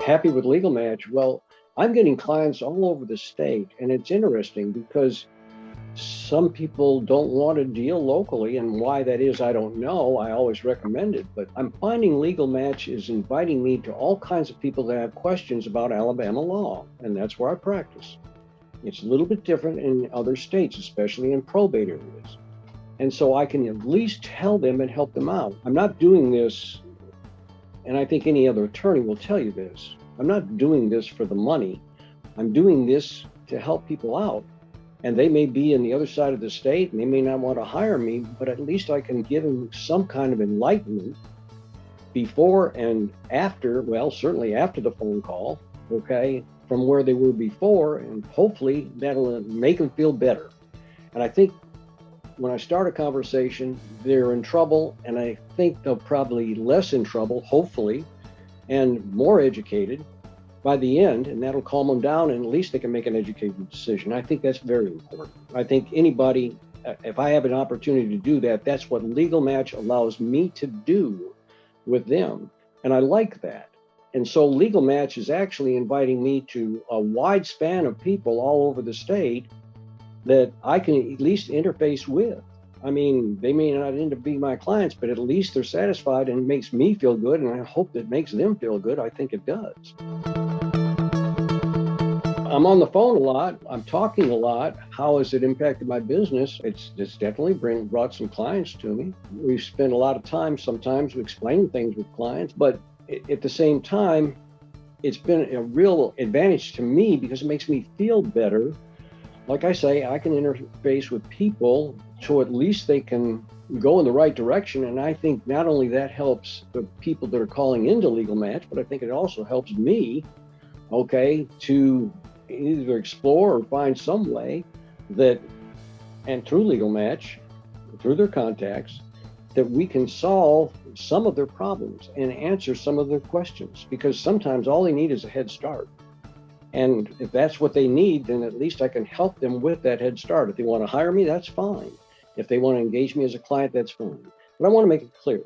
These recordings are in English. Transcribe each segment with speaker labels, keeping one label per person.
Speaker 1: Happy with LegalMatch? Well, I'm getting clients all over the state, and it's interesting because some people don't want to deal locally, and why that is, I don't know. I always recommend it, but I'm finding LegalMatch is inviting me to all kinds of people that have questions about Alabama law, and that's where I practice. It's a little bit different in other states, especially in probate areas. And so I can at least tell them and help them out. I'm not doing this, and I think any other attorney will tell you this. I'm not doing this for the money. I'm doing this to help people out. And they may be in the other side of the state and they may not want to hire me, but at least I can give them some kind of enlightenment before and after, well, certainly after the phone call, okay, from where they were before, and hopefully that'll make them feel better. And I think when I start a conversation, they're in trouble, and I think they'll probably less in trouble, hopefully, and more educated by the end, and that'll calm them down, and at least they can make an educated decision. I think that's very important. I think anybody, if I have an opportunity to do that, that's what LegalMatch allows me to do with them, and I like that. And so LegalMatch is actually inviting me to a wide span of people all over the state that I can at least interface with. I mean, they may not end up being my clients, but at least they're satisfied, and it makes me feel good, and I hope that makes them feel good. I think it does. I'm on the phone a lot. I'm talking a lot. How has it impacted my business? It's definitely brought some clients to me. We've spent a lot of time sometimes explaining things with clients, but at the same time, it's been a real advantage to me because it makes me feel better. Like I say, I can interface with people so at least they can go in the right direction. And I think not only that helps the people that are calling into LegalMatch, but I think it also helps me, okay, to either explore or find some way that, and through LegalMatch, through their contacts, that we can solve some of their problems and answer some of their questions, because sometimes all they need is a head start. And if that's what they need, then at least I can help them with that head start. If they want to hire me, that's fine. If they want to engage me as a client, that's fine. But I want to make it clear,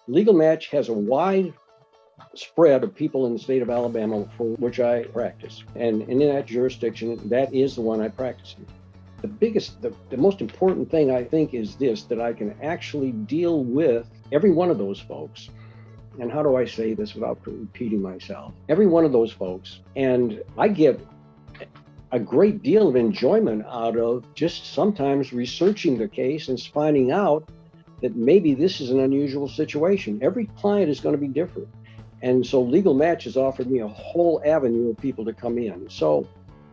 Speaker 1: LegalMatch has a wide spread of people in the state of Alabama for which I practice. And in that jurisdiction, that is the one I practice in. The most important thing I think is this, that I can actually deal with every one of those folks. And how do I say this without repeating myself? Every one of those folks. And I get a great deal of enjoyment out of just sometimes researching the case and finding out that maybe this is an unusual situation. Every client is going to be different. And so LegalMatch has offered me a whole avenue of people to come in. So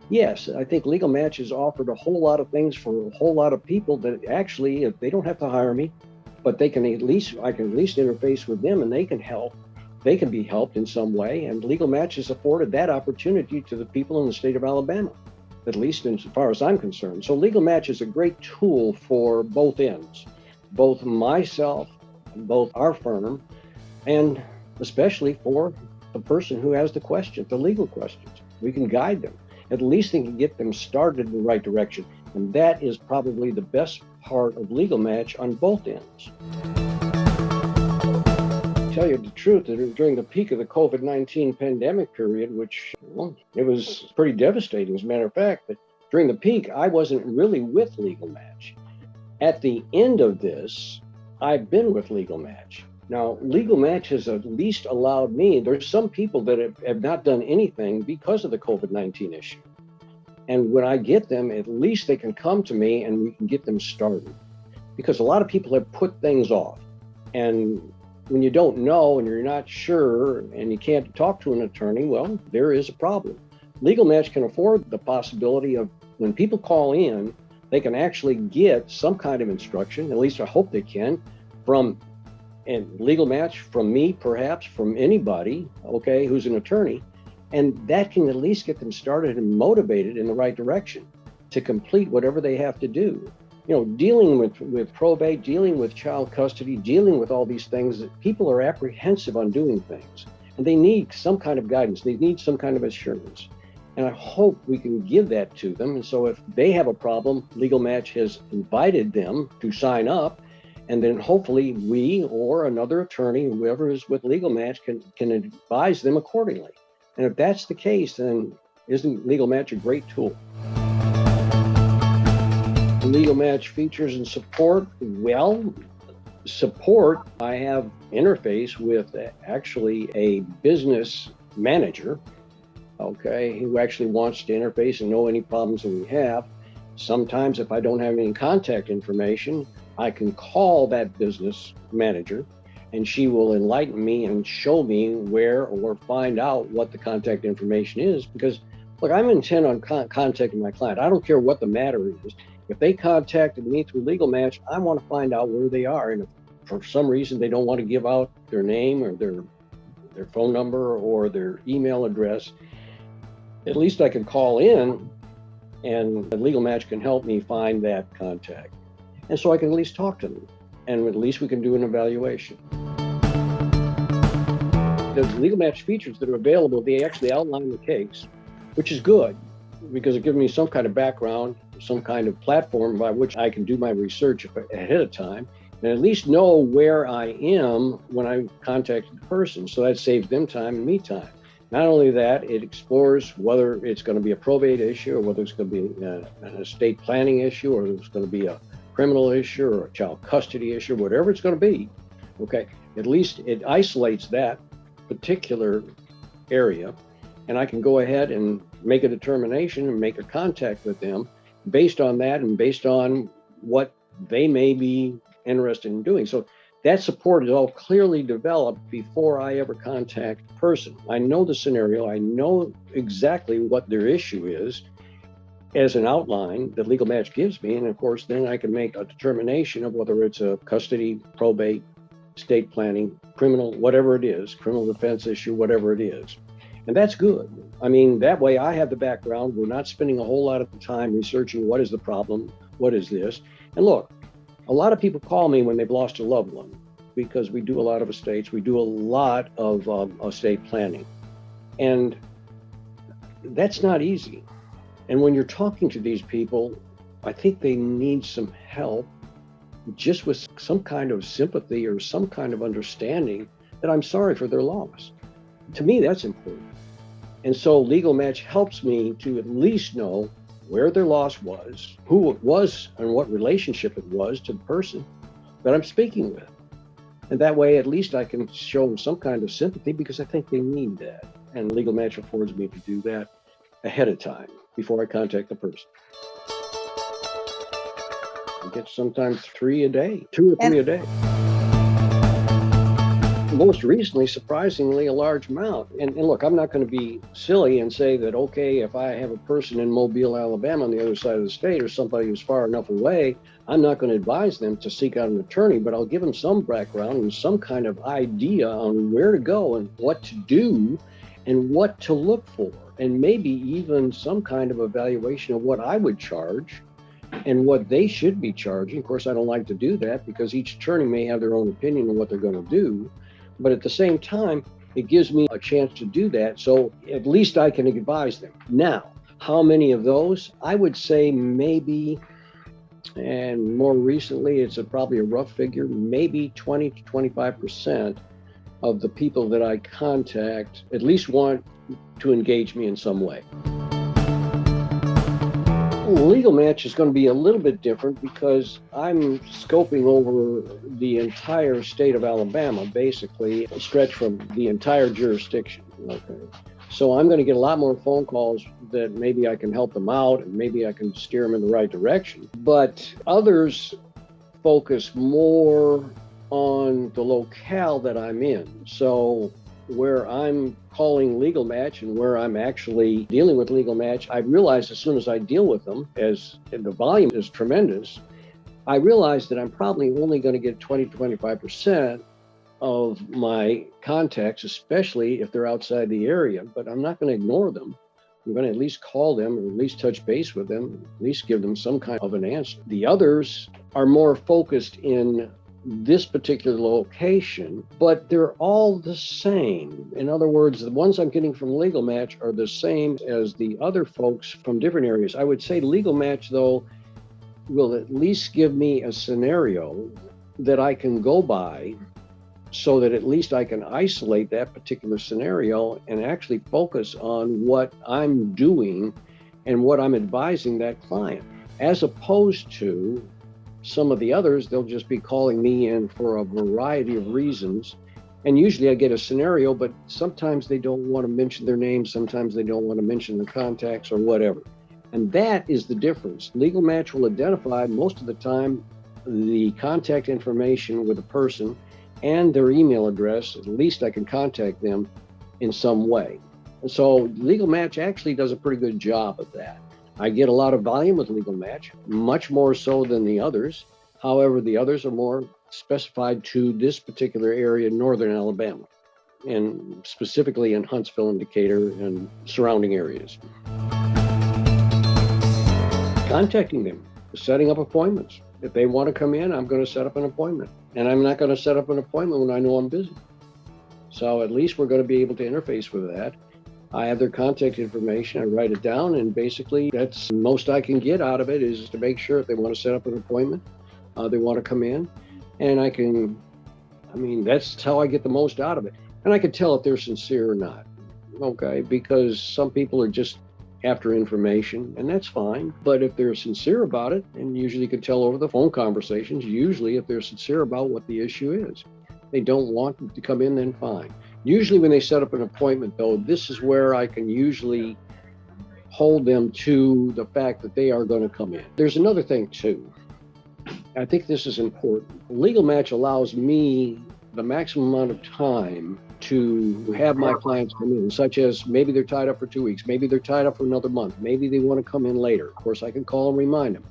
Speaker 1: yes, I think LegalMatch has offered a whole lot of things for a whole lot of people that actually, if they don't have to hire me, but I can at least interface with them and they can help. They can be helped in some way. And LegalMatch has afforded that opportunity to the people in the state of Alabama, at least as far as I'm concerned. So LegalMatch is a great tool for both ends, both myself, both our firm, and especially for the person who has the questions, the legal questions. We can guide them. At least they can get them started in the right direction. And that is probably the best part of LegalMatch on both ends. To tell you the truth, during the peak of the COVID-19 pandemic period, which, well, it was pretty devastating, as a matter of fact, but during the peak, I wasn't really with LegalMatch. At the end of this, I've been with LegalMatch. Now, LegalMatch has at least allowed me, there's some people that have not done anything because of the COVID-19 issue. And when I get them, at least they can come to me and we can get them started. Because a lot of people have put things off. And when you don't know and you're not sure and you can't talk to an attorney, well, there is a problem. LegalMatch can afford the possibility of when people call in, they can actually get some kind of instruction, at least I hope they can, from LegalMatch, from me, perhaps from anybody, okay, who's an attorney. And that can at least get them started and motivated in the right direction to complete whatever they have to do. You know, dealing with probate, dealing with child custody, dealing with all these things, that people are apprehensive on doing things. And they need some kind of guidance. They need some kind of assurance. And I hope we can give that to them. And so if they have a problem, LegalMatch has invited them to sign up. And then hopefully we or another attorney, whoever is with LegalMatch, can advise them accordingly. And if that's the case, then isn't LegalMatch a great tool? LegalMatch features and support. Well, support, I have interface with actually a business manager, okay, who actually wants to interface and know any problems that we have. Sometimes if I don't have any contact information, I can call that business manager and she will enlighten me and show me where or find out what the contact information is. Because look, I'm intent on contacting my client. I don't care what the matter is. If they contacted me through LegalMatch, I want to find out where they are. And if for some reason they don't want to give out their name or their phone number or their email address, at least I can call in and LegalMatch can help me find that contact. And so I can at least talk to them and at least we can do an evaluation. The LegalMatch features that are available, they actually outline the case, which is good because it gives me some kind of background, some kind of platform by which I can do my research ahead of time and at least know where I am when I contact the person. So that saves them time and me time. Not only that, it explores whether it's going to be a probate issue or whether it's going to be an estate planning issue or it's going to be a criminal issue or a child custody issue, whatever it's going to be. Okay, at least it isolates that particular area and I can go ahead and make a determination and make a contact with them based on that and based on what they may be interested in doing. So that support is all clearly developed before I ever contact a person. I know the scenario, I know exactly what their issue is as an outline that LegalMatch gives me. And of course, then I can make a determination of whether it's a custody, probate, estate planning, criminal, whatever it is, criminal defense issue, whatever it is. And that's good. I mean, that way I have the background. We're not spending a whole lot of time researching what is the problem, what is this. And look, a lot of people call me when they've lost a loved one because we do a lot of estates. We do a lot of estate planning. And that's not easy. And when you're talking to these people, I think they need some help just with some kind of sympathy or some kind of understanding that I'm sorry for their loss. To me, that's important. And so LegalMatch helps me to at least know where their loss was, who it was, and what relationship it was to the person that I'm speaking with. And that way, at least I can show them some kind of sympathy because I think they need that. And LegalMatch affords me to do that ahead of time before I contact the person. I get sometimes 3 a day, 2 or 3 a day. Most recently, surprisingly, a large amount. And look, I'm not going to be silly and say that, okay, if I have a person in Mobile, Alabama on the other side of the state or somebody who's far enough away, I'm not going to advise them to seek out an attorney, but I'll give them some background and some kind of idea on where to go and what to do and what to look for. And maybe even some kind of evaluation of what I would charge and what they should be charging. Of course, I don't like to do that because each attorney may have their own opinion on what they're going to do. But at the same time, it gives me a chance to do that. So at least I can advise them. Now, how many of those? I would say maybe, and more recently, it's probably a rough figure, maybe 20 to 25% of the people that I contact at least want to engage me in some way. LegalMatch is going to be a little bit different because I'm scoping over the entire state of Alabama, basically a stretch from the entire jurisdiction. Okay. So I'm going to get a lot more phone calls that maybe I can help them out and maybe I can steer them in the right direction. But others focus more on the locale that I'm in. So where I'm calling LegalMatch and where I'm actually dealing with LegalMatch, I realize as soon as I deal with them, as the volume is tremendous, I realize that I'm probably only going to get 20 to 25% of my contacts, especially if they're outside the area, but I'm not going to ignore them. I'm going to at least call them or at least touch base with them, at least give them some kind of an answer. The others are more focused in this particular location, but they're all the same. In other words, the ones I'm getting from LegalMatch are the same as the other folks from different areas. I would say LegalMatch, though, will at least give me a scenario that I can go by so that at least I can isolate that particular scenario and actually focus on what I'm doing and what I'm advising that client, as opposed to some of the others. They'll just be calling me in for a variety of reasons. And usually I get a scenario, but sometimes they don't want to mention their name. Sometimes they don't want to mention their contacts or whatever. And that is the difference. LegalMatch will identify most of the time the contact information with a person and their email address. At least I can contact them in some way. And so LegalMatch actually does a pretty good job of that. I get a lot of volume with LegalMatch, much more so than the others. However, the others are more specified to this particular area, northern Alabama, and specifically in Huntsville and Decatur and surrounding areas. Contacting them, setting up appointments. If they want to come in, I'm going to set up an appointment. And I'm not going to set up an appointment when I know I'm busy. So at least we're going to be able to interface with that. I have their contact information, I write it down, and basically that's the most I can get out of it, is to make sure if they want to set up an appointment, they want to come in, and that's how I get the most out of it. And I can tell if they're sincere or not, okay? Because some people are just after information, and that's fine. But if they're sincere about it, and usually you can tell over the phone conversations, usually if they're sincere about what the issue is, they don't want to come in, then fine. Usually when they set up an appointment, though, this is where I can usually hold them to the fact that they are going to come in. There's another thing, too. I think this is important. LegalMatch allows me the maximum amount of time to have my clients come in, such as maybe they're tied up for 2 weeks, maybe they're tied up for another month, maybe they want to come in later. Of course, I can call and remind them.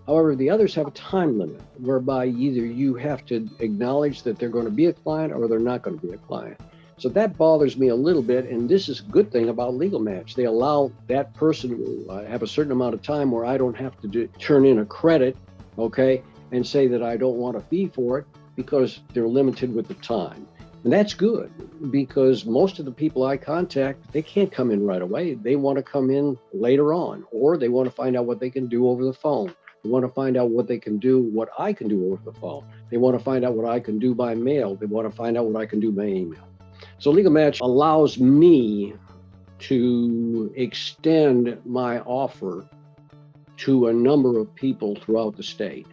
Speaker 1: However, the others have a time limit whereby either you have to acknowledge that they're going to be a client or they're not going to be a client. So that bothers me a little bit, and this is a good thing about LegalMatch. They allow that person to have a certain amount of time where I don't have to turn in a credit, okay, and say that I don't want a fee for it, because they're limited with the time. And that's good, because most of the people I contact, they can't come in right away. They want to come in later on, or they want to find out what they can do over the phone. They want to find out what they can do, what I can do over the phone. They want to find out what I can do by mail. They want to find out what I can do by email. So LegalMatch allows me to extend my offer to a number of people throughout the state,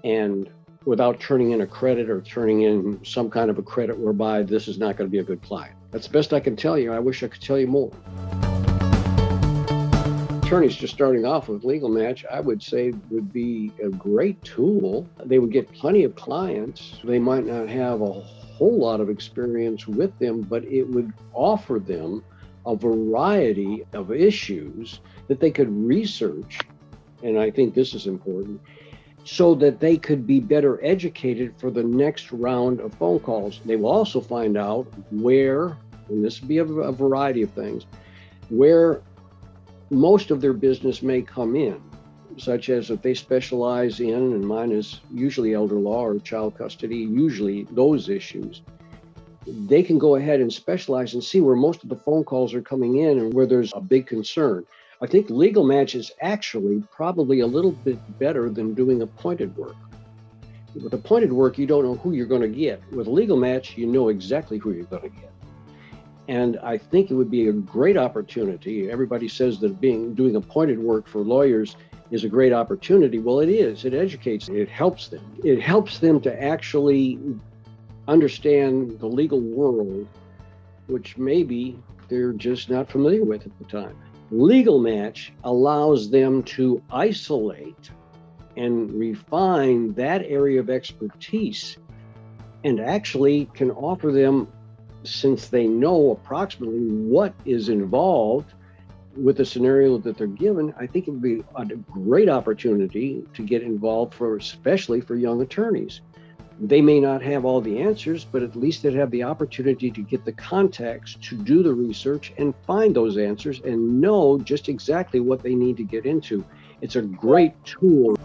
Speaker 1: and without turning in a credit or turning in some kind of a credit whereby this is not going to be a good client. That's the best I can tell you. I wish I could tell you more. Attorneys just starting off with LegalMatch, I would say, would be a great tool. They would get plenty of clients. They might not have a whole lot of experience with them, but it would offer them a variety of issues that they could research, and I think this is important, so that they could be better educated for the next round of phone calls. They will also find out where, and this would be a variety of things, where most of their business may come in, such as if they specialize in, and mine is usually elder law or child custody, usually those issues, they can go ahead and specialize and see where most of the phone calls are coming in and where there's a big concern. I think LegalMatch is actually probably a little bit better than doing appointed work. With appointed work, you don't know who you're going to get. With LegalMatch, you know exactly who you're going to get. And I think it would be a great opportunity. Everybody says that doing appointed work for lawyers is a great opportunity. Well, it is. It educates, it helps them. It helps them to actually understand the legal world, which maybe they're just not familiar with at the time. LegalMatch allows them to isolate and refine that area of expertise, and actually can offer them, since they know approximately what is involved with the scenario that they're given, I think it would be a great opportunity to get involved especially for young attorneys. They may not have all the answers, but at least they'd have the opportunity to get the contacts to do the research and find those answers and know just exactly what they need to get into. It's a great tool.